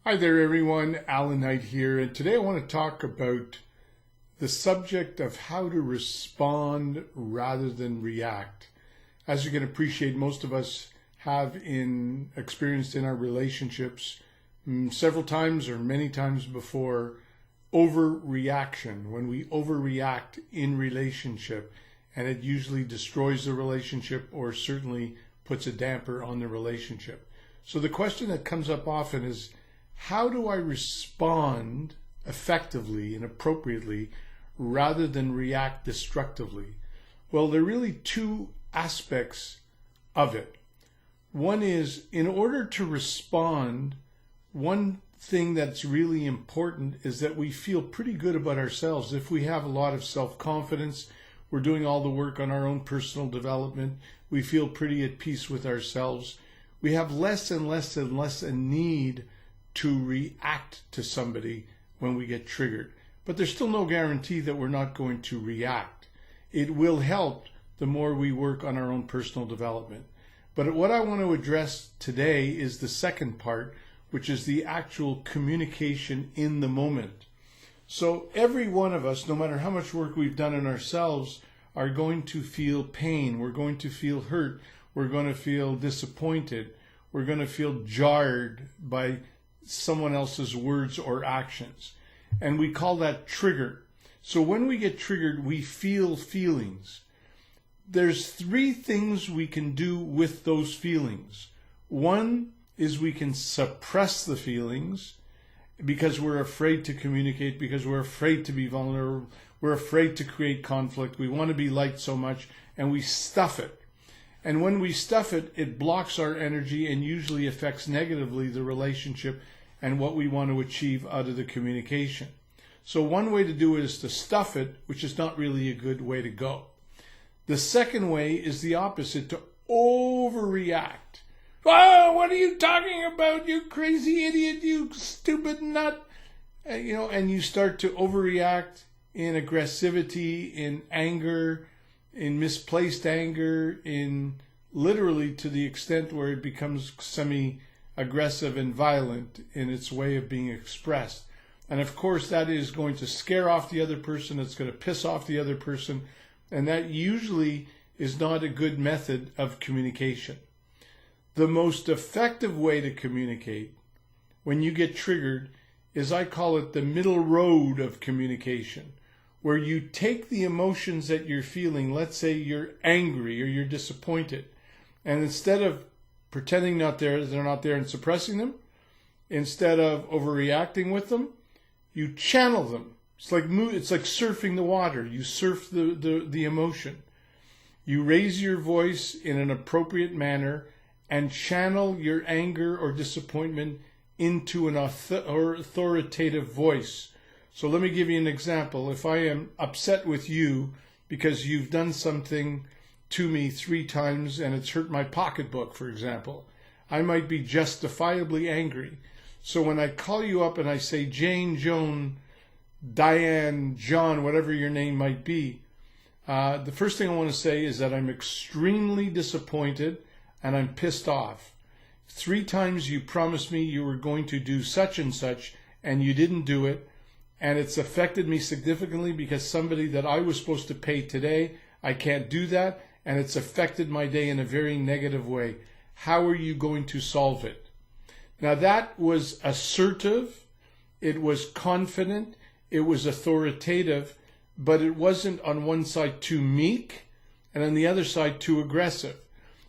Hi there everyone, Allan here, and today I want to talk about the subject of how to respond rather than react. As you can appreciate, most of us have experienced in our relationships several times or many times before overreaction, when we overreact in relationship, and it usually destroys the relationship or certainly puts a damper on the relationship. So the question that comes up often is, how do I respond effectively and appropriately rather than react destructively? Well, there are really two aspects of it. One is, in order to respond, one thing that's really important is that we feel pretty good about ourselves. If we have a lot of self-confidence, we're doing all the work on our own personal development, we feel pretty at peace with ourselves, we have less and less and less a need to react to somebody when we get triggered. But there's still no guarantee that we're not going to react. It will help the more we work on our own personal development. But what I want to address today is the second part, which is the actual communication in the moment. So every one of us, no matter how much work we've done in ourselves, are going to feel pain. We're going to feel hurt. We're going to feel disappointed. We're going to feel jarred by someone else's words or actions. And we call that trigger. So when we get triggered, we feel feelings. There's three things we can do with those feelings. One is we can suppress the feelings because we're afraid to communicate, because we're afraid to be vulnerable, we're afraid to create conflict, we want to be liked so much, and we stuff it. And when we stuff it, it blocks our energy and usually affects negatively the relationship and what we want to achieve out of the communication. So one way to do it is to stuff it, which is not really a good way to go. The second way is the opposite, to overreact. Oh, what are you talking about, you crazy idiot, you stupid nut? And you start to overreact in aggressivity, in anger, in misplaced anger, in literally to the extent where it becomes semi-aggressive and violent in its way of being expressed. And of course that is going to scare off the other person, it's going to piss off the other person, and that usually is not a good method of communication. The most effective way to communicate when you get triggered is, I call it the middle road of communication, where you take the emotions that you're feeling, let's say you're angry or you're disappointed, and instead of pretending they're not there and suppressing them, instead of overreacting with them, you channel them. It's like surfing the water. You surf the emotion. You raise your voice in an appropriate manner and channel your anger or disappointment into an authoritative voice. So let me give you an example. If I am upset with you because you've done something to me 3 times and it's hurt my pocketbook, for example, I might be justifiably angry. So when I call you up and I say, Jane, Joan, Diane, John, whatever your name might be, the first thing I want to say is that I'm extremely disappointed and I'm pissed off. 3 times you promised me you were going to do such and such and you didn't do it, and it's affected me significantly because somebody that I was supposed to pay today, I can't do that, and it's affected my day in a very negative way. How are you going to solve it? Now that was assertive, it was confident, it was authoritative, but it wasn't on one side too meek and on the other side too aggressive.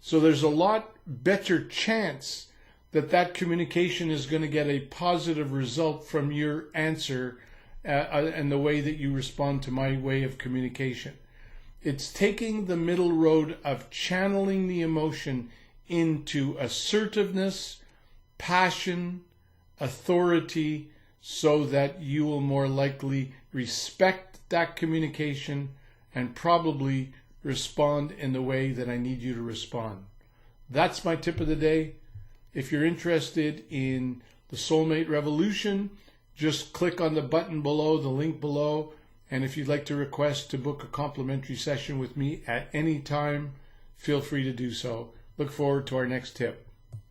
So there's a lot better chance that communication is going to get a positive result from your answer and the way that you respond to my way of communication. It's taking the middle road of channeling the emotion into assertiveness, passion, authority, so that you will more likely respect that communication and probably respond in the way that I need you to respond. That's my tip of the day. If you're interested in the Soulmate Revolution, just click on the button below, the link below, and if you'd like to request to book a complimentary session with me at any time, feel free to do so. Look forward to our next tip.